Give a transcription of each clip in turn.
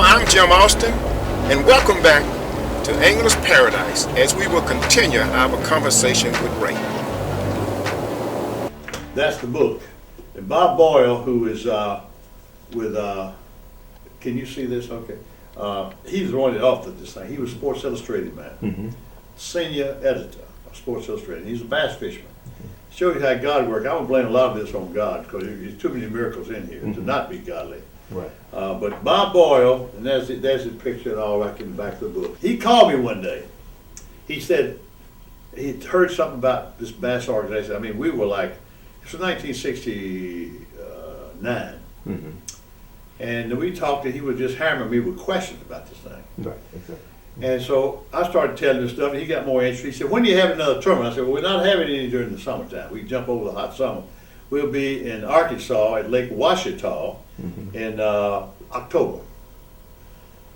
I'm Jim Austin, and welcome back to Angler's Paradise as we will continue our conversation with Ray. That's the book. And Bob Boyle, who is with, can you see this? Okay. He's the one that authored this thing. He was Sports Illustrated man, senior editor of Sports Illustrated. He's a bass fisherman. Show you how God works. I would blame a lot of this on God because there's too many miracles in here to not be godly. Right. But Bob Boyle, and there's his picture and all right in the back of the book. He called me one day. He said he'd heard something about this bass organization. I mean, we were like, it was 1969. And we talked and he was just hammering me with questions about this thing. Right, exactly. And so I started telling him stuff and he got more interested. He said, when do you have another tournament? I said, well, we're not having any during the summertime. We jump over the hot summer. We'll be in Arkansas at Lake Ouachita in October.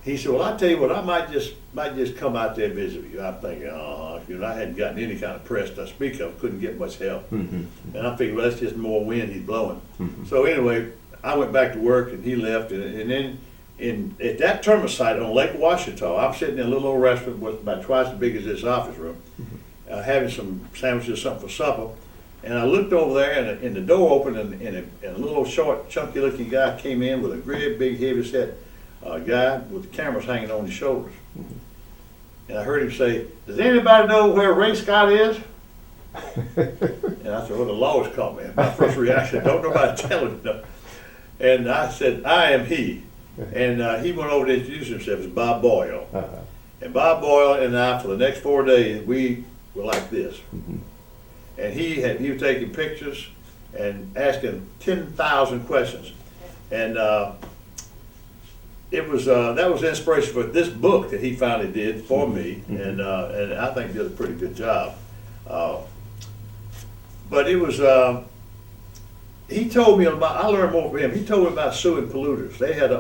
He said, well, I'll tell you what, I might just come out there and visit with you. I'm thinking, I hadn't gotten any kind of press to speak of, couldn't get much help. And I figured, well, that's just more wind he's blowing. So anyway, I went back to work and he left. And then at that tournament site on Lake Ouachita, I'm sitting in a little old restaurant with about twice as big as this office room, having some sandwiches or something for supper. And I looked over there and the door opened and a little short, chunky looking guy came in with a great big heavy set guy with cameras hanging on his shoulders. And I heard him say, does anybody know where Ray Scott is? And I said, well, the law has caught me. My first reaction, don't nobody tell him. No. And I said, I am he. And he went over to introduce himself as Bob Boyle. And Bob Boyle and I, for the next 4 days, we were like this. And he was taking pictures and asking 10,000 questions. And it was that was inspiration for this book that he finally did for me, and I think did a pretty good job. But it was he told me about. I learned more from him. He told me about suing polluters.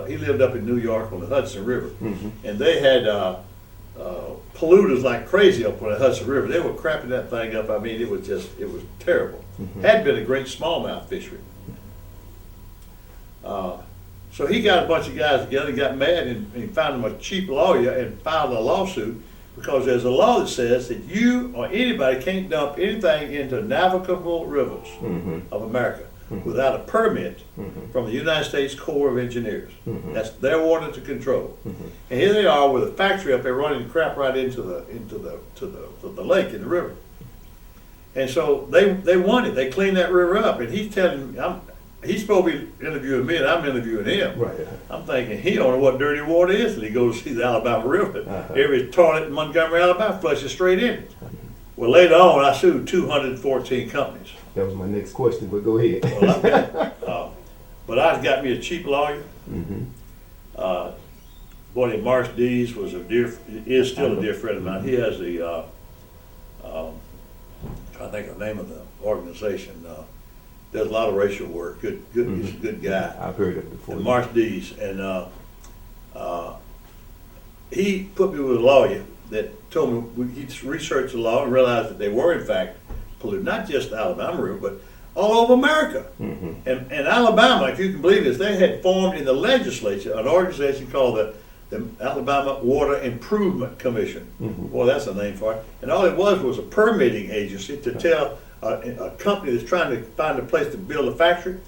He lived up in New York on the Hudson River, and they had polluters like crazy up on the Hudson River. They were crapping that thing up. I mean, it was terrible. Had been a great smallmouth fishery. So he got a bunch of guys together and got mad and found him a cheap lawyer and filed a lawsuit because there's a law that says that you or anybody can't dump anything into navigable rivers of America without a permit from the United States Corps of Engineers. That's their water to control. And here they are with a factory up there running crap right into the lake in the river. And so they won it. They cleaned that river up. And he's telling me, he's supposed to be interviewing me, and I'm interviewing him. Right. I'm thinking he don't know what dirty water is, and he goes to see the Alabama River. Every toilet in Montgomery, Alabama, flushes straight in. Well, later on, I sued 214 companies. That was my next question, but go ahead. Well, but I got me a cheap lawyer. Boy named Marsh Dees is still a dear friend of mine. He has the trying to think of the name of the organization. Does a lot of racial work. Good. He's a good guy. I've heard of it before. And Marsh Dees, and he put me with a lawyer that told me he researched the law and realized that they were in fact polluted, not just the Alabama River, but all over America. And Alabama, if you can believe this, they had formed in the legislature an organization called the Alabama Water Improvement Commission. Boy, that's a name for it. And all it was a permitting agency to tell a company that's trying to find a place to build a factory,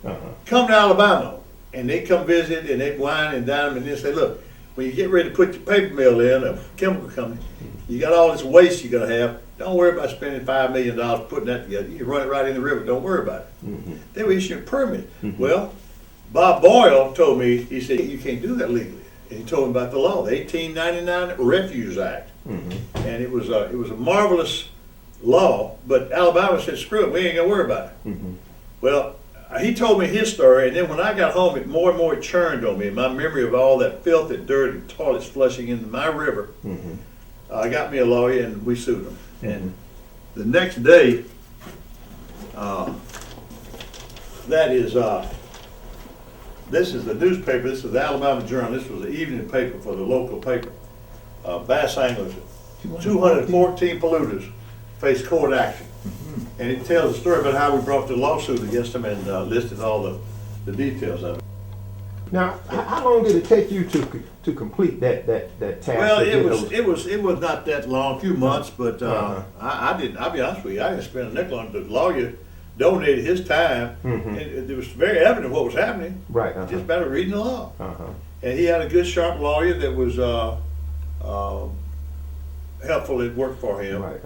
come to Alabama. And they come visit and they wine and dine them and they say, look, when you get ready to put your paper mill in, a chemical company, you got all this waste you're going to have. Don't worry about spending $5 million putting that together. You can run it right in the river. Don't worry about it. They were issuing a permit. Well, Bob Boyle told me, he said, you can't do that legally. And he told me about the law, the 1899 Refuse Act. And it was a marvelous law, but Alabama said, screw it, we ain't going to worry about it. Well, he told me his story, and then when I got home, it more and more churned on me. My memory of all that filth and dirt and toilets flushing into my river. I got me a lawyer, and we sued him. And the next day, this is the newspaper. This is the Alabama Journal. This was the evening paper for the local paper. Bass anglers, 214 polluters face court action. And it tells a story about how we brought the lawsuit against them and listed all the details of it. Now, how long did it take you to complete that task? Well, to get it was not that long, a few months, but I didn't. I'll be honest with you, I didn't spend a nickel on it. The lawyer donated his time, and it was very evident what was happening. Right. Just better reading the law. Uh-huh. And he had a good, sharp lawyer that was helpful. It worked for him. Right.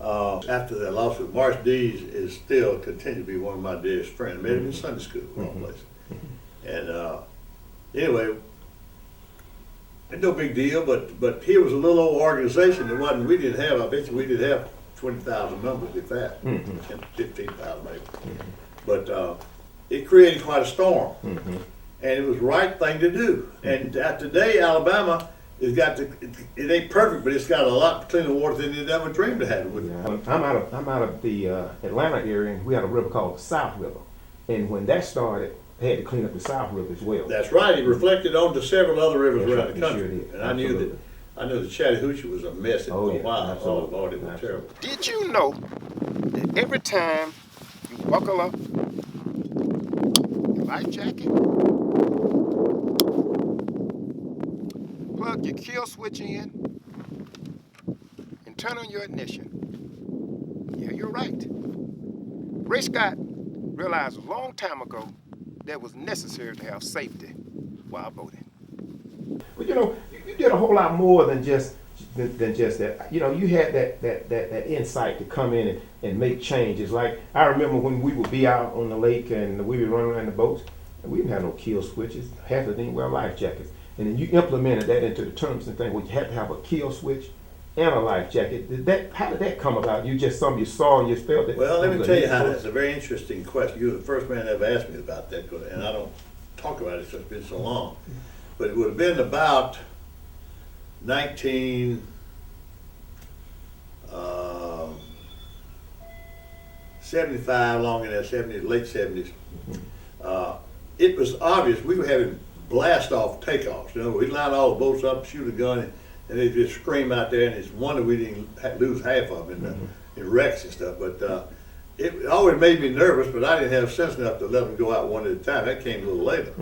After that lawsuit, Marsh Dees is still continued to be one of my dearest friends. I met him in Sunday school, of all places. And anyway, it's no big deal. But here was a little old organization that wasn't. We didn't have. I bet you we did have 20,000 members, if that, 15,000 maybe. But it created quite a storm, and it was the right thing to do. And today, Alabama has got it ain't perfect, but it's got a lot cleaner water than you'd ever dreamed to have. Yeah. I'm out of the Atlanta area, and we had a river called the South River, and when that started, they had to clean up the South River as well. That's right. It reflected onto several other rivers That's around right, the country, sure did. and I knew the Chattahoochee was a mess. Oh, yeah, Wow, absolutely. oh Lord, it was terrible. Did you know that every time you buckle up your life jacket, plug your kill switch in, and turn on your ignition? Yeah, you're right. Ray Scott realized a long time ago that it was necessary to have safety while boating. But you know, you did a whole lot more than just that. You know, you had that insight to come in and make changes. Like I remember when we would be out on the lake and we would run around the boats, and we didn't have no kill switches. Half of them didn't wear life jackets. And then you implemented that into the terms and things where you had to have a kill switch and a life jacket. How did that come about? You just something you saw and you felt it? Well, let me tell you how that's a very interesting question. You're the first man that ever asked me about that, and I don't talk about it because it's been so long. But it would have been about 1975, along in the 70s, late 70s. It was obvious we were having blast-off takeoffs. You know, we'd line all the boats up, shoot a gun, and they'd just scream out there, and it's wonder we didn't lose half of them in wrecks and stuff. But it always made me nervous, but I didn't have sense enough to let them go out one at a time. That came a little later.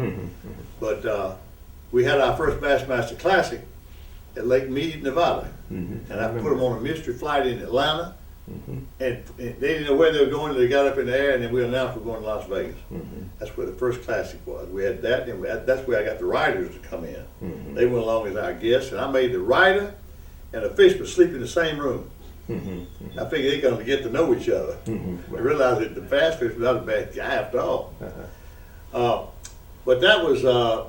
But we had our first Bassmaster Classic at Lake Mead, Nevada. And I put them on a mystery flight in Atlanta. And they didn't know where they were going. They got up in the air, and then we announced we're going to Las Vegas. That's where the first classic was. We had that, and that's where I got the riders to come in. They went along as our guests, and I made the rider and the fisherman sleep in the same room. I figured they're going to get to know each other. I realized that the bass fisherman was not a bad guy after all. But that was the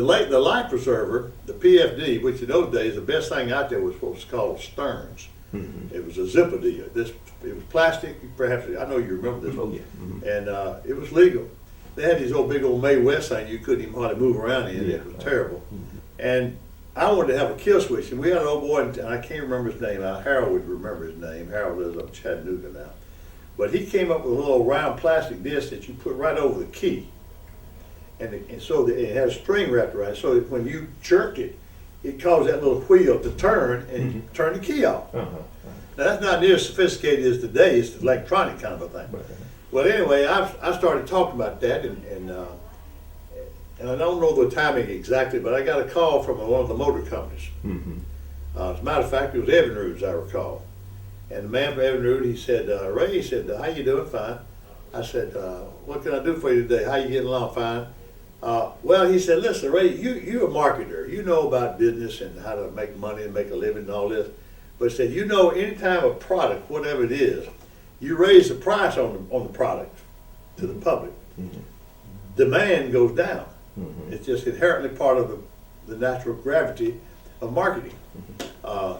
life preserver, the PFD, which in those days the best thing out there was what was called sterns. It was a zipper deal. It was plastic. Perhaps I know you remember this one. Oh, yeah. And it was legal. They had these old big old May West things you couldn't even hardly move around in. Yeah. It was terrible. And I wanted to have a kill switch, and we had an old boy, and I can't remember his name. Harold would remember his name. Harold lives up in Chattanooga now. But he came up with a little round plastic disc that you put right over the key, and so it had a string wrapped around it, so that when you jerked it, it caused that little wheel to turn and turn the key off. Now that's not near as sophisticated as today. It's electronic kind of a thing. Well, anyway, I started talking about that, and I don't know the timing exactly, but I got a call from one of the motor companies. As a matter of fact, it was Evinrude's, I recall. And the man from Evinrude, he said, Ray, he said, how you doing? Fine. I said, what can I do for you today? How you getting along? Fine. Well, he said, listen, Ray, you're a marketer. You know about business and how to make money and make a living and all this. But he said, you know, anytime a product, whatever it is, you raise the price on the product to the public, demand goes down. It's just inherently part of the natural gravity of marketing. And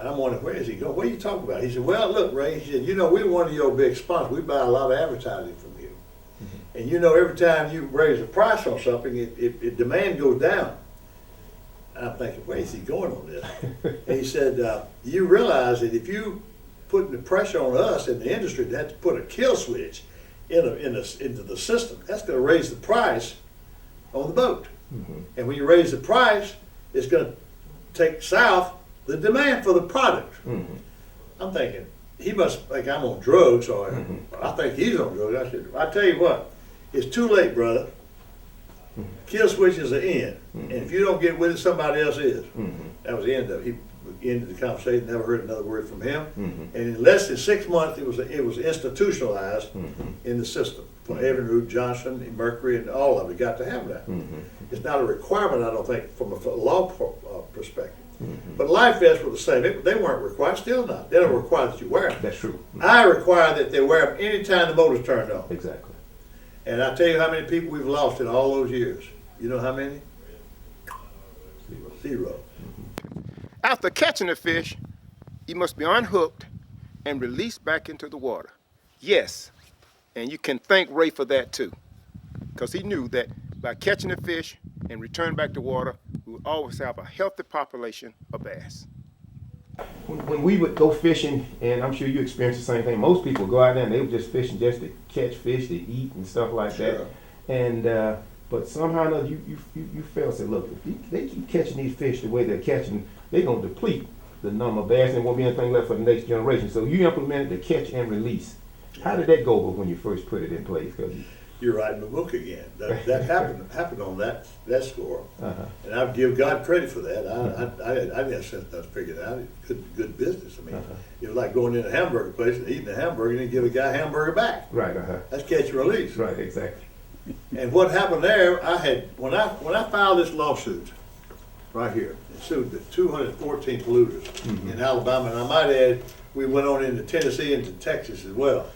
I'm wondering, where is he going? What are you talking about? He said, well, look, Ray, he said, you know, we're one of your big sponsors. We buy a lot of advertising from you. And you know, every time you raise the price on something, it demand goes down. And I'm thinking, where is he going on this? And he said, you realize that if you put the pressure on us in the industry to have to put a kill switch into the system, that's going to raise the price on the boat. And when you raise the price, it's going to take south the demand for the product. I'm thinking, he must think I'm on drugs, or I think he's on drugs. I said, I tell you what, it's too late, brother. Kill switch is an end, and if you don't get with it, somebody else is. That was the end of it. He ended the conversation. Never heard another word from him. And in less than 6 months, it was institutionalized in the system. For Evinrude, Johnson, and Mercury, and all of it got to have that. It's not a requirement, I don't think, from a law perspective. But life vests were the same. They weren't required, still not. They don't require that you wear them. That's true. I require that they wear them anytime the motor's turned on. Exactly. And I tell you how many people we've lost in all those years. You know how many? Zero. After catching the fish, he must be unhooked and released back into the water. Yes, and you can thank Ray for that too, because he knew that by catching the fish and returning back to water, we would always have a healthy population of bass. When we would go fishing, and I'm sure you experienced the same thing, most people go out there and they were just fishing just to catch fish to eat and stuff like that. And but somehow or another, you felt, said, look, if they keep catching these fish the way they're catching, they're going to deplete the number of bass and won't be anything left for the next generation. So you implemented the catch and release. How did that go when you first put it in place? You're writing the book again. That happened on that score, and I give God credit for that. I didn't since I figured out it's good business. I mean, it was like going in a hamburger place and eating a hamburger and then give a guy a hamburger back. Right. That's catch and release. Right. Exactly. And what happened there? I had when I filed this lawsuit right here, it sued the 214 polluters in Alabama, and I might add we went on into Tennessee and to Texas as well.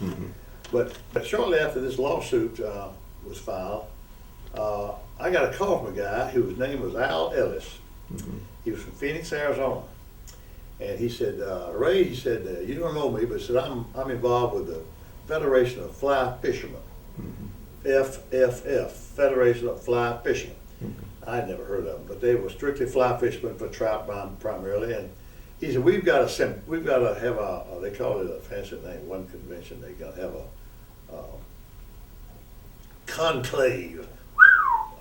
But shortly after this lawsuit was filed, I got a call from a guy whose name was Al Ellis. He was from Phoenix, Arizona. And he said, Ray, he said, you don't know me, but he said, I'm involved with the Federation of Fly Fishermen. FFF, Federation of Fly Fishermen. I'd never heard of them, but they were strictly fly fishermen for trout primarily. And he said, we've got to have a, they call it a fancy name, one convention, they got to have a conclave.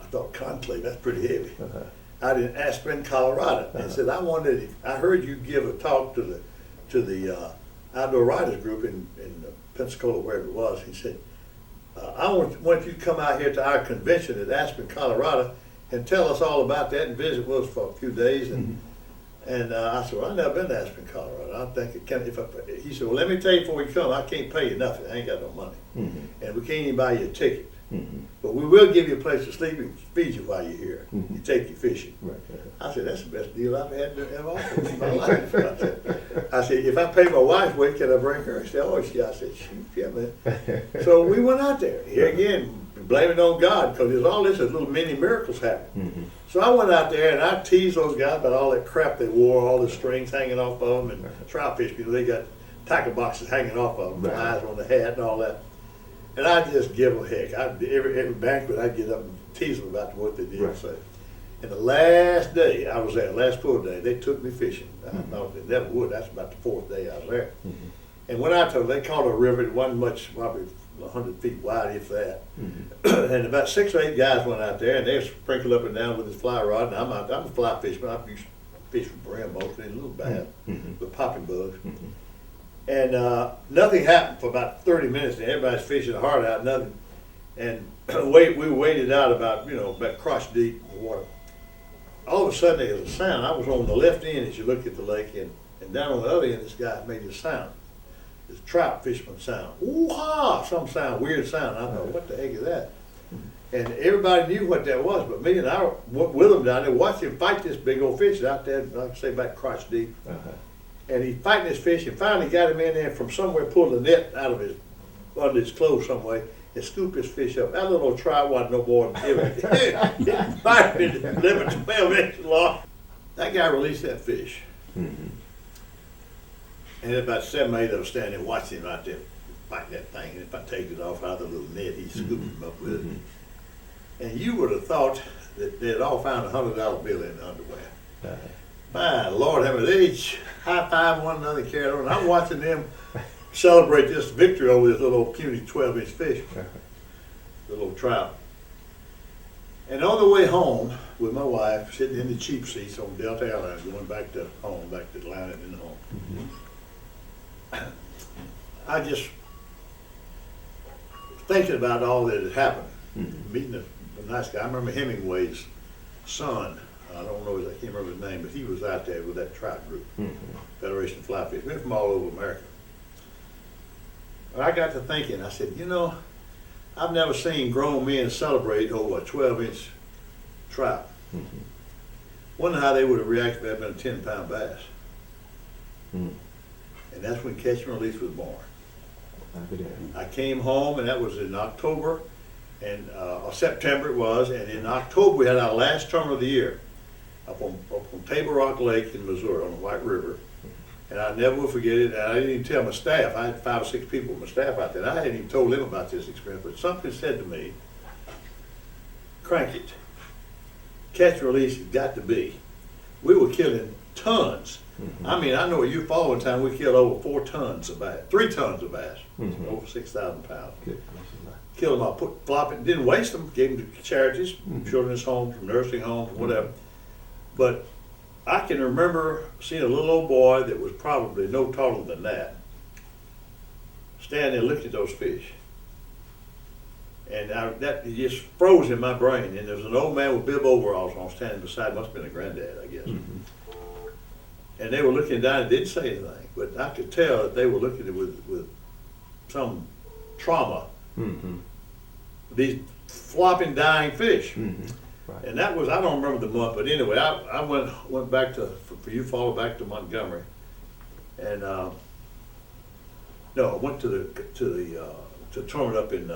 I thought conclave, that's pretty heavy. Out in Aspen, Colorado. And said, I heard you give a talk to the outdoor riders group in Pensacola, wherever it was. He said, I want you to come out here to our convention at Aspen, Colorado, and tell us all about that and visit with us for a few days. And I said, well, I've never been to Aspen, Colorado. I think it can. He said, well, let me tell you before you come, I can't pay you nothing. I ain't got no money, and we can't even buy you a ticket. But we will give you a place to sleep and feed you while you're here. You take you fishing. I said, that's the best deal I've had ever offered in my life. I said, if I pay my wife's way, can I bring her? She said, oh, yeah. I said, shoot, yeah, man. So we went out there. Here again, blaming on God, because there's all this little mini miracles happen. So I went out there and I teased those guys about all that crap they wore, all the strings hanging off of them, and trout fish, they got tackle boxes hanging off of them, flies on the hat and all that. And I just give them a heck. Every banquet, I'd get up and tease them about what they did say. And the last day I was there, last full day, they took me fishing. I thought they never would. That's about the fourth day I was there. And when I told them, they caught a river. It wasn't much, probably 100 feet wide, if that. And about 6 or 8 guys went out there, and they were sprinkled up and down with this fly rod. And I'm a fly fisherman. I used to fish for brim mostly, a little bass, with popping bugs. And nothing happened for about 30 minutes, and everybody's fishing the heart out, nothing. And we waded out about crotch deep in the water. All of a sudden there was a sound. I was on the left end as you look at the lake, and down on the other end, this guy made this sound. This trout fisherman sound. Ooh-ha! Some sound, weird sound. I thought, what the heck is that? And everybody knew what that was, but me and I went with him down there, watched him fight this big old fish out there, like I say, about crotch deep. And he's fighting this fish, and finally got him in there from somewhere, pulled the net out of under his clothes some way, and scooped this fish up. That little old trout wasn't no more than 11, 12 inches long. That guy released that fish. And about 7 or 8 of them standing there watching him out there fighting that thing. And if I take it off out of the little net, he scooped him up with it. And you would have thought that they'd all found a $100 bill in the underwear. My Lord, they each high-five one another and carried on. I'm watching them celebrate this victory over this little puny 12-inch fish, the little trout. And on the way home with my wife, sitting in the cheap seats on Delta Airlines, going back to home, back to Atlanta and home, I just thinking about all that had happened, meeting the nice guy. I remember Hemingway's son. I don't know, I can't remember his name, but he was out there with that trout group, Federation of Fly Fish. Went from all over America. And I got to thinking, I said, you know, I've never seen grown men celebrate over a 12-inch trout. Wonder how they would have reacted if that had been a 10-pound bass. And that's when Catch and Release was born. I came home, and that was in October, and or September it was, and in October we had our last tournament of the year up on Table Rock Lake in Missouri on the White River. And I never will forget it, and I didn't even tell my staff. I had 5 or 6 people on my staff out there, and I hadn't even told them about this experience, but something said to me, crank it. Catch and Release has got to be. We were killing tons. I mean, I know at you following time we killed over 4 tons of bass, 3 tons of bass, over 6,000 pounds. Good. Killed them all, flop it, didn't waste them, gave them to charities, children's homes, nursing homes, whatever. But I can remember seeing a little old boy that was probably no taller than that, stand there looking at those fish. And that it just froze in my brain. And there was an old man with bib overalls on standing beside, must have been a granddad, I guess. And they were looking down and didn't say anything, but I could tell that they were looking at it with some trauma. These flopping, dying fish. Right. And that was, I don't remember the month, but anyway, I went back to, for you follow back to Montgomery. And no, I went to the tournament up in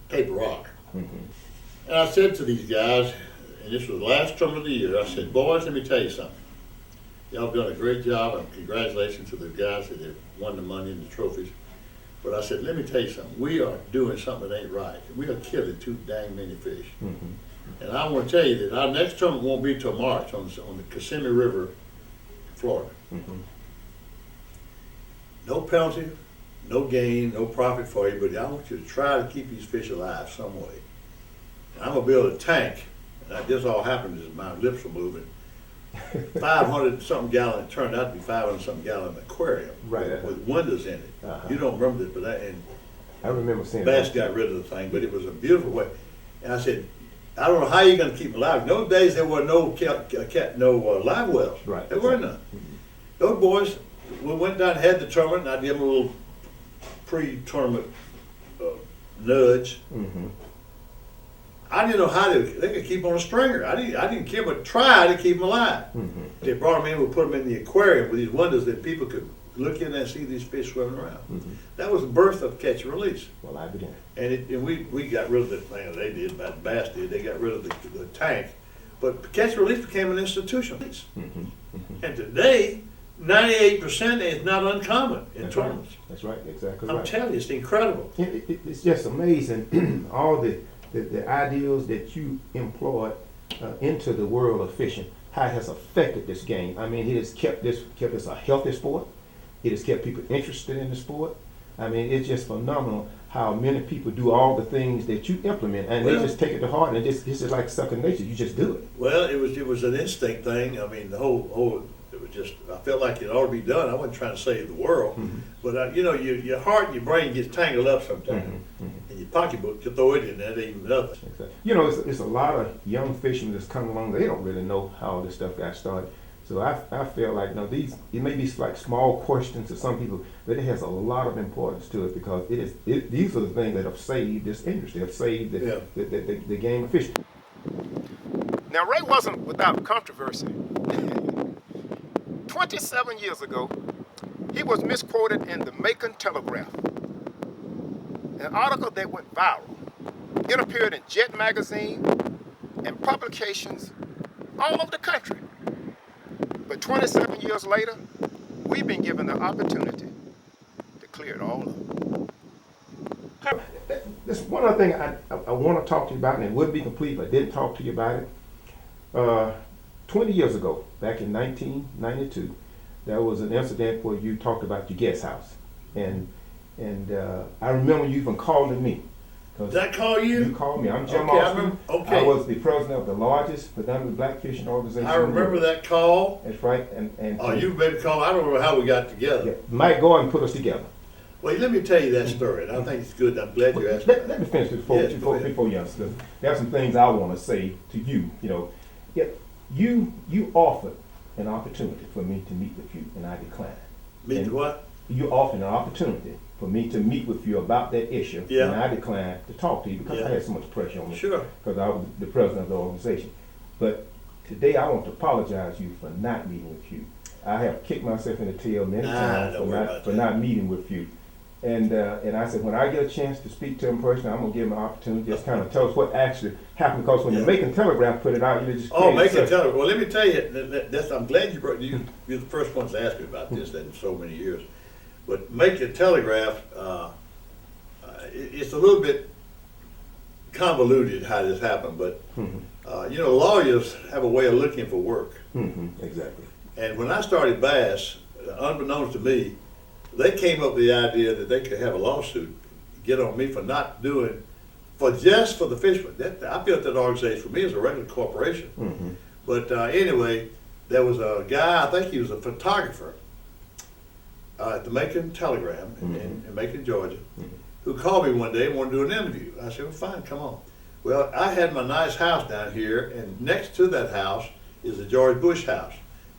Cape Rock. And I said to these guys, and this was the last tournament of the year, I said, boys, let me tell you something. Y'all have done a great job, and congratulations to the guys that have won the money and the trophies. But I said, let me tell you something. We are doing something that ain't right. We are killing too dang many fish. And I want to tell you that our next tournament won't be till March on the Kissimmee River, Florida. No penalty, no gain, no profit for you, but I want you to try to keep these fish alive some way. And I'm going to build a tank. And this all happened as my lips were moving. 500-something gallon, it turned out to be 500-something gallon aquarium with windows in it. You don't remember this, but I remember seeing B.A.S.S got rid of the thing, but it was a beautiful way. And I said, I don't know how you're going to keep them alive. In those days, there were no live wells. Right. There were none. Those boys, we went down and had the tournament, and I gave them a little pre-tournament nudge. I didn't know how they could keep on a stringer. I didn't care, but try to keep them alive. They brought them in, we put them in the aquarium with these windows that people could look in there and see these fish swimming around. That was the birth of Catch and Release. Well, I began. And we got rid of the thing, they did, but B.A.S.S did, they got rid of the tank. But Catch and Release became an institution. And today, 98% is not uncommon in tournaments. That's right, exactly I'm telling you, it's incredible. It's just amazing, all the ideals that you employed into the world of fishing, how it has affected this game. I mean, it has kept this a healthy sport. It has kept people interested in the sport. I mean, it's just phenomenal how many people do all the things that you implement, and they just take it to heart, and this is like second nature. You just do it. Well, it was an instinct thing. I mean, the whole it was just, I felt like it ought to be done. I wasn't trying to save the world, but you know, your heart and your brain gets tangled up sometimes. And your pocketbook, you throw it in there, they even nothing. Exactly. You know, it's a lot of young fishermen that's come along. They don't really know how this stuff got started. So I feel like, it may be like small questions to some people, but it has a lot of importance to it because these are the things that have saved this industry, have saved the game of fishing. Now, Ray wasn't without controversy. 27 years ago, he was misquoted in the Macon Telegraph, an article that went viral. It appeared in Jet magazine and publications all over the country. But 27 years later, we've been given the opportunity to clear it all up. There's one other thing I want to talk to you about, and it wouldn't be complete if I didn't talk to you about it. 20 years ago, back in 1992, there was an incident where you talked about your guest house. And I remember you even calling me. Did I call you? You called me. I'm Jim Okay, Austin. I was the president of the largest predominantly black fishing organization. I remember that call. That's right. And you made a call. I don't remember how we got together. Yeah, Mike Gordon put us together. Well, let me tell you that story, and I think it's good. I'm glad you asked Let, me let me that. finish this before, Yes, go ahead. before you answer. 'Cause there are some things I want to say to you. You know, yeah, you offered an opportunity for me to meet with you, and I declined. Meet And what? You offered an opportunity for me to meet with you about that issue, Yeah. and I declined to talk to you because Yeah. I had so much pressure on me. Sure. Because I was the president of the organization. But today I want to apologize to you for not meeting with you. I have kicked myself in the tail many times don't worry about for that. not meeting with you. And I said, when I get a chance to speak to him personally, I'm gonna give him an opportunity to just kind of tell us what actually happened. Because when Yeah. the Macon Telegraph put it out, you just Oh, created make it such- tell her. Well, let me tell you, that's, I'm glad you brought, you're the first ones to ask me about this in so many years. But make it telegraph, it's a little bit convoluted how this happened, but, you know, lawyers have a way of looking for work. Exactly. And when I started B.A.S.S, unbeknownst to me, they came up with the idea that they could have a lawsuit, get on me for not doing, just for the fishermen. I built that organization, for me as a regular corporation. But anyway, there was a guy, I think he was a photographer at the Macon Telegram in Macon, Georgia, who called me one day and wanted to do an interview. I said, well, fine, come on. Well, I had my nice house down here, and next to that house is the George Bush house.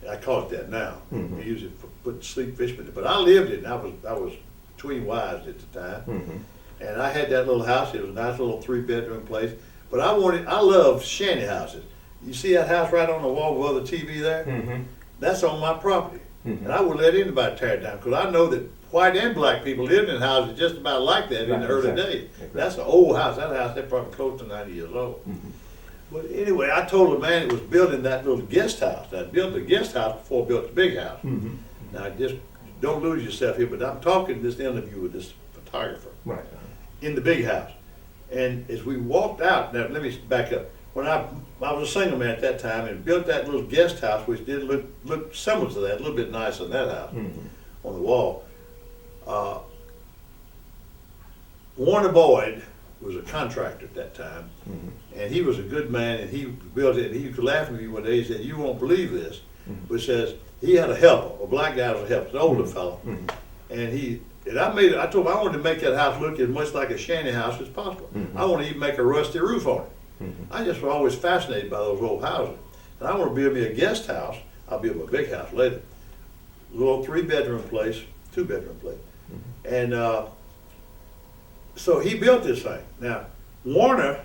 I call it that now. We use it for putting sleep fishermen. But I lived it, and I was between wives at the time. And I had that little house. It was a nice little 3-bedroom place. But I love shanty houses. You see that house right on the wall above the TV there? That's on my property. And I wouldn't let anybody tear it down, because I know that white and black people lived in houses just about like that in the early days. That's an old house. That house, they're probably close to 90 years old. But anyway, I told the man that was building that little guest house. I built the guest house before I built the big house. Now, just don't lose yourself here, but I'm talking this interview with this photographer in the big house. And as we walked out, now let me back up. When I was a single man at that time and built that little guest house, which did look similar to that, a little bit nicer than that house on the wall. Warner Boyd was a contractor at that time, and he was a good man, and he built it. And he could laugh at me one day. He said, "You won't believe this," but says he had a helper, a black guy was a helper, an older fellow, and I told him I wanted to make that house look as much like a shanty house as possible. I want to even make a rusty roof on it. I just was always fascinated by those old houses, and I want to build me a guest house. I'll build my big house later, a little 3-bedroom place, 2-bedroom place, and. So he built this thing. Now, Warner,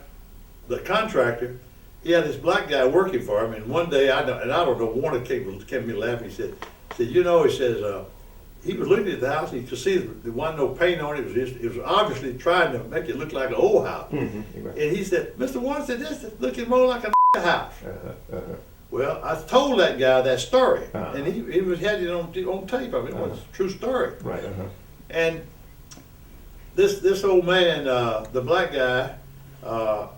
the contractor, he had this black guy working for him, and one day, I don't know, Warner came to me laughing. He said, you know, he says, he was looking at the house, and he could see there wasn't no paint on it. It was obviously trying to make it look like an old house. And he said, Mr. Warner said, this is looking more like a house. Well, I told that guy that story, and he had it on tape. I mean, it was a true story. And this old man, the black guy,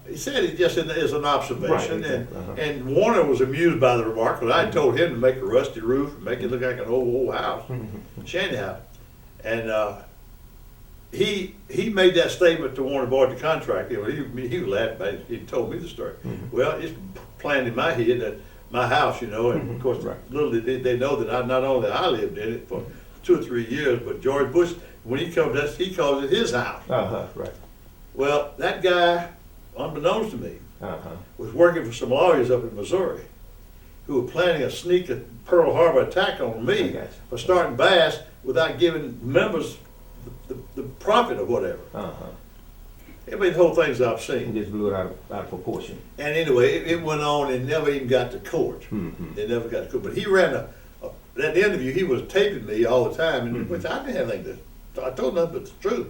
he said it just as an observation, and Warner was amused by the remark, because I told him to make a rusty roof and make it look like an old house, shanty house, and he made that statement to Warner Boyd, the contractor. He was laughing about it. He told me the story. Well, it's planned in my head that my house, you know, and of course, little did they know that not only I lived in it for 2 or 3 years, but George Bush, when he comes, he calls it his house. Well, that guy, unbeknownst to me, was working for some lawyers up in Missouri who were planning a sneak Pearl Harbor attack on me for starting B.A.S.S without giving members the profit or whatever. I mean, the whole thing's obscene. Just blew it out of proportion. And anyway, it went on and never even got to court. It never got to court. But he ran that interview, he was taping me all the time, and which I didn't have anything to. I told nothing but the truth.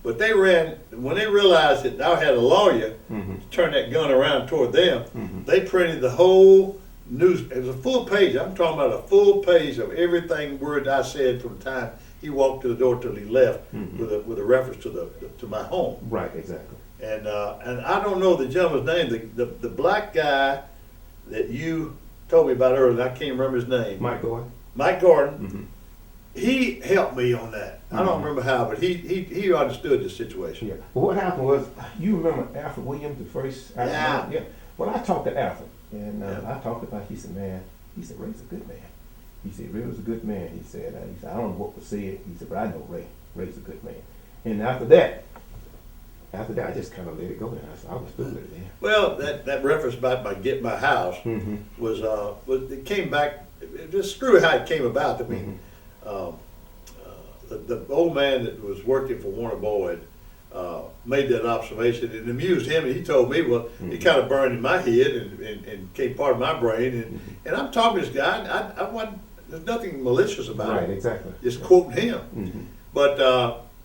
But they when they realized that I had a lawyer to turn that gun around toward them, they printed the whole news. It was a full page. I'm talking about a full page of everything word I said from the time he walked to the door till he left, with a reference to my home. Right, exactly. And I don't know the gentleman's name. The black guy that you told me about earlier, I can't remember his name. Mike Gordon. He helped me on that. I don't remember how, but he understood the situation. Yeah. Well, what happened was, you remember Alfred Williams, the first? Yeah. Well, I talked to Alfred, and I talked about. He said, Ray's a good man. He said, Ray was a good man. He said, I don't know what was said. He said, but I know Ray. Ray's a good man. And after that, I just kind of let it go. And I was through with it. Yeah. Well, that reference about my get my house Mm-hmm. was it came back. Just screw how it came about. I mean, the old man that was working for Warner Boyd made that observation. It amused him, and he told me, well, it kind of burned in my head and became part of my brain. And I'm talking to this guy. I wasn't. There's nothing malicious about it. Right, exactly. Just quoting him. Mm-hmm. But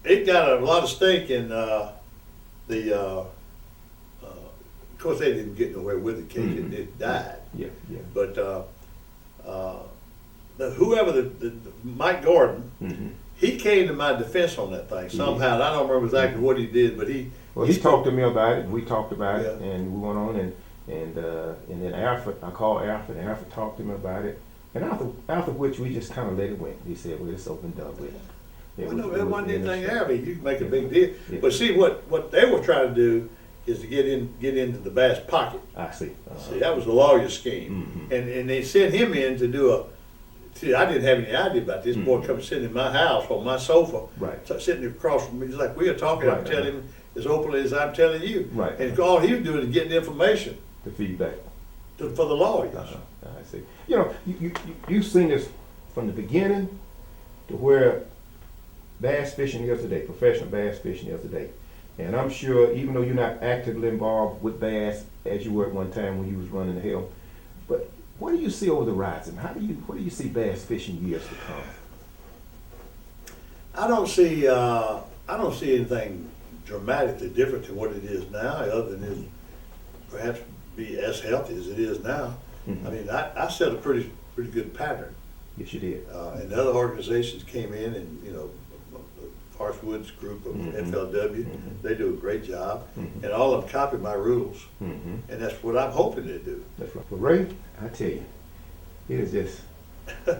it got a lot of stink in of course, they didn't get nowhere with the case. It died. Yeah, yeah. But whoever the Mike Gordon, he came to my defense on that thing somehow. And I don't remember exactly what he did, but he talked to me about it. We talked about it, Yeah. and we went on, and then Alfred, I called Alfred, and Alfred talked to me about it. And after which we just kind of let it went. He said, "Well, it's open done with." Well, no, there wasn't anything there. I mean, you can make a big deal. Yeah. But see, what they were trying to do is to get into the B.A.S.S pocket. I see. See, that was the lawyer's scheme, and they sent him in to do a. See, I didn't have any idea about this. Boy come sitting in my house on my sofa, Right. sitting across from me, just like we were talking. I'm Right, telling him as openly as I'm telling you, Right. And all he was doing is getting information The feedback. for the lawyers. I see. You know, you've seen this from the beginning to where bass fishing is today, professional bass fishing is today. And I'm sure, even though you're not actively involved with bass as you were at one time when you was running the hill, but what do you see over the horizon? What do you see bass fishing years to come? I don't see anything dramatically different than what it is now, other than perhaps be as healthy as it is now. I mean, I set a pretty good pattern. Yes, you did. And other organizations came in, and Harshwood's group of FLW, they do a great job, and all of them copy my rules, and that's what I'm hoping they do. That's right. But Ray, I tell you, it is just, I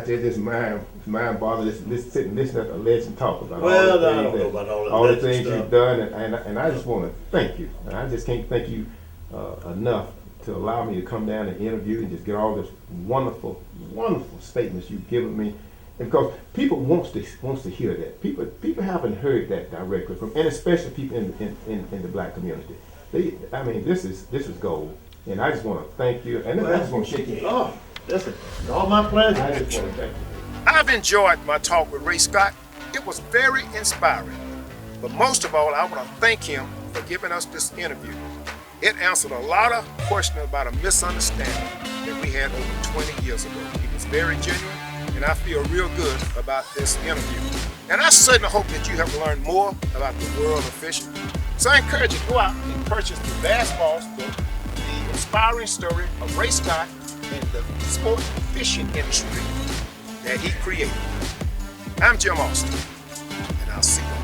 tell you, this mind boggling. This sitting listening to a legend talk about Well, all the I don't things know about all that all the legend things stuff. you've done, and I just want to thank you. And I just can't thank you enough to allow me to come down and interview and just get all this wonderful statements you've given me. And because people wants to hear that. People haven't heard that directly from, and especially people in the black community. This is gold, and I just want to thank you. And I just want to shake your hand. Oh, listen, it's all my pleasure. I just want to thank you. I've enjoyed my talk with Ray Scott. It was very inspiring. But most of all, I want to thank him for giving us this interview. It answered a lot of questions about a misunderstanding that we had over 20 years ago. It was very genuine, and I feel real good about this interview. And I certainly hope that you have learned more about the world of fishing. So I encourage you to go out and purchase the B.A.S.S book, the inspiring story of Ray Scott and the sport fishing industry that he created. I'm Jim Austin, and I'll see you.